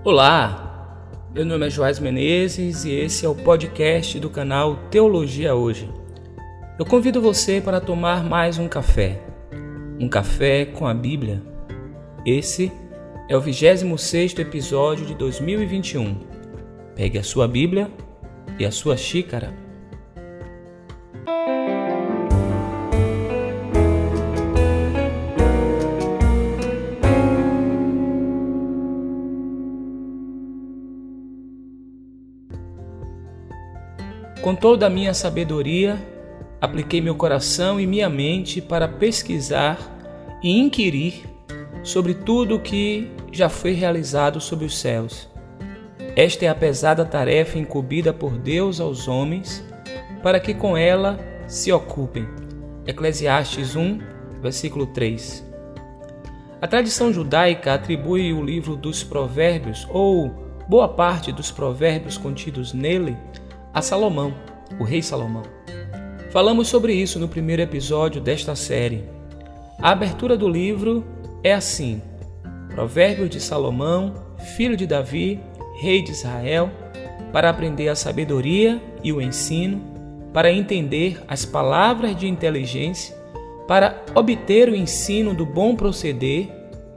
Olá, meu nome é Joás Menezes e esse é o podcast do canal Teologia Hoje. Eu convido você para tomar mais um café com a Bíblia. Esse é o 26º episódio de 2021. Pegue a sua Bíblia e a sua xícara. Com toda a minha sabedoria, apliquei meu coração e minha mente para pesquisar e inquirir sobre tudo o que já foi realizado sob os céus. Esta é a pesada tarefa incumbida por Deus aos homens, para que com ela se ocupem. Eclesiastes 1, versículo 3. A tradição judaica atribui o livro dos Provérbios, ou boa parte dos provérbios contidos nele, a Salomão, o rei Salomão. Falamos sobre isso no primeiro episódio desta série. A abertura do livro é assim: Provérbios de Salomão, filho de Davi, rei de Israel, para aprender a sabedoria e o ensino, para entender as palavras de inteligência, para obter o ensino do bom proceder,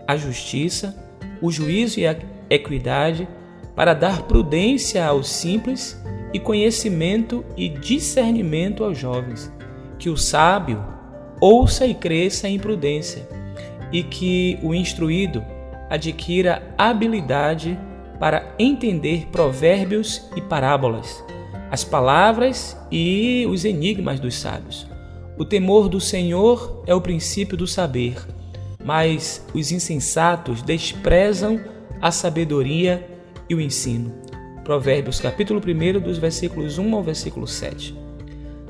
a justiça, o juízo e a equidade, para dar prudência aos simples e conhecimento e discernimento aos jovens, que o sábio ouça e cresça em prudência, e que o instruído adquira habilidade para entender provérbios e parábolas, as palavras e os enigmas dos sábios. O temor do Senhor é o princípio do saber, mas os insensatos desprezam a sabedoria e o ensino. Provérbios capítulo 1, dos versículos 1 ao versículo 7.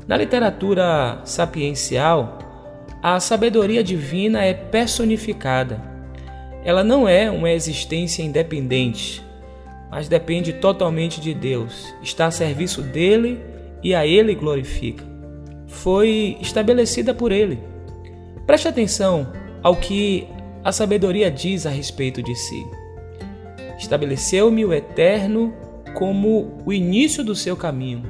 Na literatura sapiencial, a sabedoria divina é personificada. Ela não é uma existência independente, mas depende totalmente de Deus, está a serviço dele e a ele glorifica. Foi estabelecida por ele. Preste atenção ao que a sabedoria diz a respeito de si. Estabeleceu-me o Eterno como o início do seu caminho,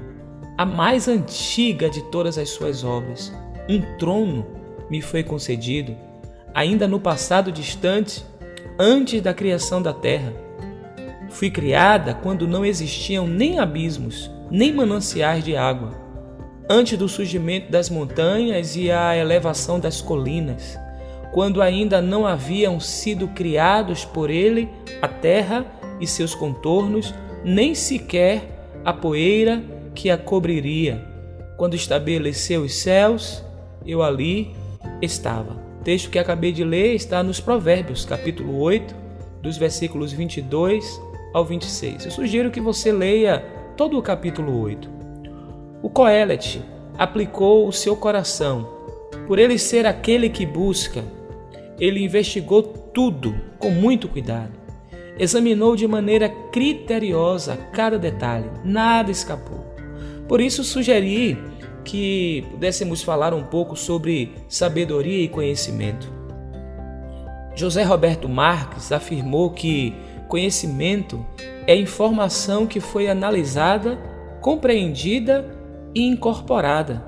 a mais antiga de todas as suas obras. Um trono me foi concedido, ainda no passado distante, antes da criação da terra. Fui criada quando não existiam nem abismos, nem mananciais de água, antes do surgimento das montanhas e a elevação das colinas, quando ainda não haviam sido criados por ele a terra e seus contornos, nem sequer a poeira que a cobriria. Quando estabeleceu os céus, eu ali estava. O texto que acabei de ler está nos Provérbios, capítulo 8, dos versículos 22 ao 26. Eu sugiro que você leia todo o capítulo 8. O Coelete aplicou o seu coração. Por ele ser aquele que busca, ele investigou tudo com muito cuidado. Examinou de maneira criteriosa cada detalhe, nada escapou. Por isso sugeri que pudéssemos falar um pouco sobre sabedoria e conhecimento. José Roberto Marques afirmou que conhecimento é informação que foi analisada, compreendida e incorporada.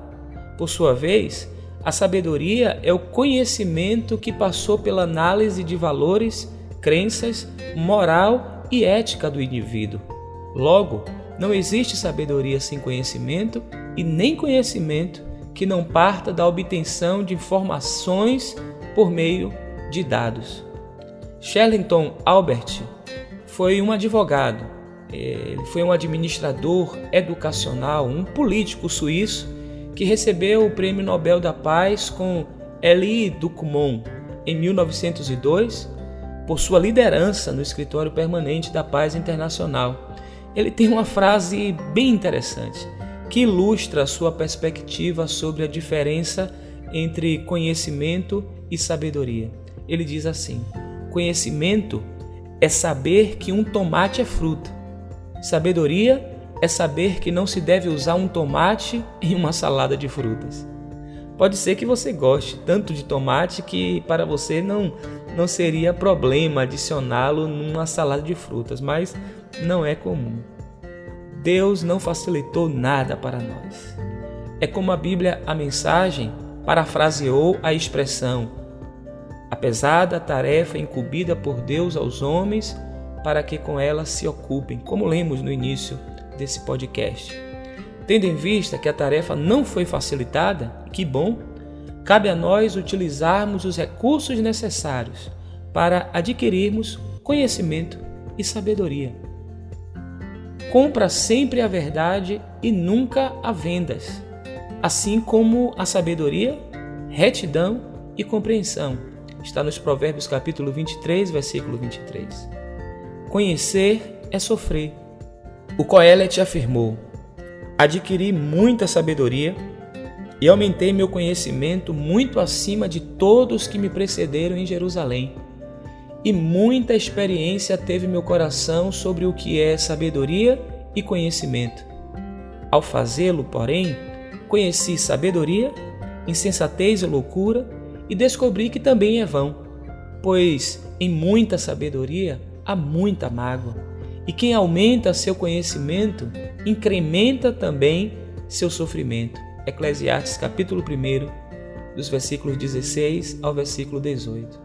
Por sua vez, a sabedoria é o conhecimento que passou pela análise de valores, crenças, moral e ética do indivíduo. Logo, não existe sabedoria sem conhecimento e nem conhecimento que não parta da obtenção de informações por meio de dados. Sherrington Albert foi um advogado, ele foi um administrador educacional, um político suíço que recebeu o Prêmio Nobel da Paz com Elie Ducmont em 1902 por sua liderança no Escritório Permanente da Paz Internacional. Ele tem uma frase bem interessante que ilustra a sua perspectiva sobre a diferença entre conhecimento e sabedoria. Ele diz assim: conhecimento é saber que um tomate é fruta. Sabedoria é saber que não se deve usar um tomate em uma salada de frutas. Pode ser que você goste tanto de tomate que para você não não seria problema adicioná-lo numa salada de frutas, mas não é comum. Deus não facilitou nada para nós. É como a Bíblia, a Mensagem, parafraseou a expressão: a pesada tarefa incumbida por Deus aos homens para que com ela se ocupem, como lemos no início desse podcast. Tendo em vista que a tarefa não foi facilitada, que bom, cabe a nós utilizarmos os recursos necessários para adquirirmos conhecimento e sabedoria. Compra sempre a verdade e nunca a vendas, assim como a sabedoria, retidão e compreensão. Está nos Provérbios capítulo 23, versículo 23. Conhecer é sofrer. O Coelete afirmou: adquiri muita sabedoria e aumentei meu conhecimento muito acima de todos que me precederam em Jerusalém. E muita experiência teve meu coração sobre o que é sabedoria e conhecimento. Ao fazê-lo, porém, conheci sabedoria, insensatez e loucura, e descobri que também é vão, pois em muita sabedoria há muita mágoa, e quem aumenta seu conhecimento, incrementa também seu sofrimento. Eclesiastes capítulo 1, dos versículos 16 ao versículo 18.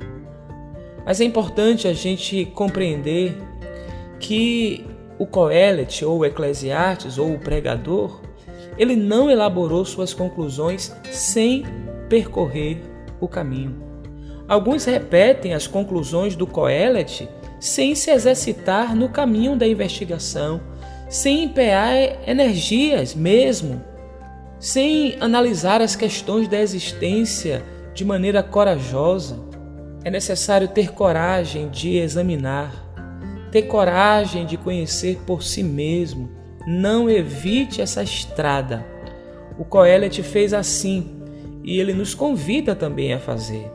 Mas é importante a gente compreender que o Coelete, ou o Eclesiastes, ou o pregador, ele não elaborou suas conclusões sem percorrer o caminho. Alguns repetem as conclusões do Coelete sem se exercitar no caminho da investigação, sem empenhar energias mesmo, sem analisar as questões da existência de maneira corajosa. É necessário ter coragem de examinar, ter coragem de conhecer por si mesmo. Não evite essa estrada. O Coelete fez assim e ele nos convida também a fazer.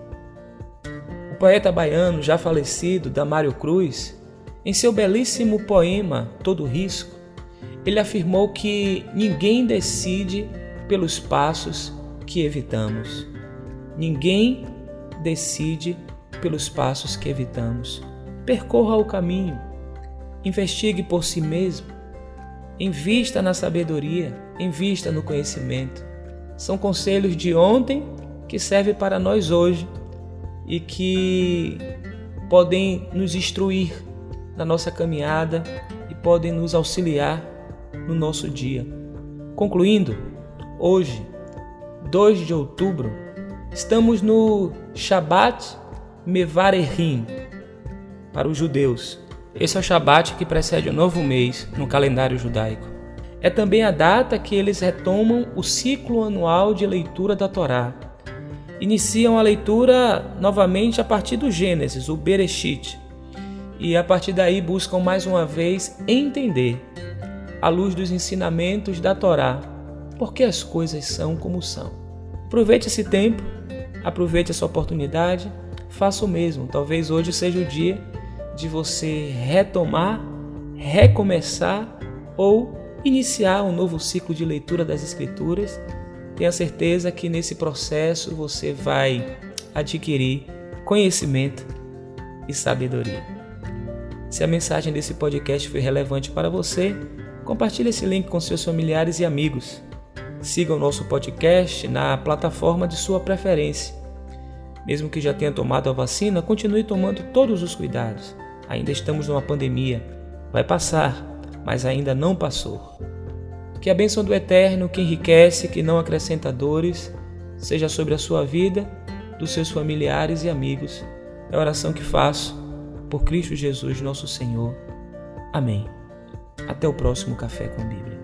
O poeta baiano já falecido, Damário Cruz, em seu belíssimo poema Todo Risco, ele afirmou que ninguém decide pelos passos que evitamos. Ninguém decide pelos passos que evitamos. Percorra o caminho, investigue por si mesmo, invista na sabedoria, invista no conhecimento. São conselhos de ontem que servem para nós hoje e que podem nos instruir na nossa caminhada e podem nos auxiliar no nosso dia. Concluindo, hoje, 2 de outubro, estamos no Shabat Mevarehim, para os judeus. Esse é o Shabat que precede o novo mês no calendário judaico. É também a data que eles retomam o ciclo anual de leitura da Torá. Iniciam a leitura novamente a partir do Gênesis, o Bereshit, e a partir daí buscam mais uma vez entender, à luz dos ensinamentos da Torá, por que as coisas são como são. Aproveite esse tempo, aproveite essa oportunidade, faça o mesmo. Talvez hoje seja o dia de você retomar, recomeçar ou iniciar um novo ciclo de leitura das Escrituras. Tenha certeza que nesse processo você vai adquirir conhecimento e sabedoria. Se a mensagem desse podcast foi relevante para você, compartilhe esse link com seus familiares e amigos. Siga o nosso podcast na plataforma de sua preferência. Mesmo que já tenha tomado a vacina, continue tomando todos os cuidados. Ainda estamos numa pandemia. Vai passar, mas ainda não passou. Que a bênção do Eterno, que enriquece, que não acrescenta dores, seja sobre a sua vida, dos seus familiares e amigos. É a oração que faço por Cristo Jesus, nosso Senhor. Amém. Até o próximo Café com Bíblia.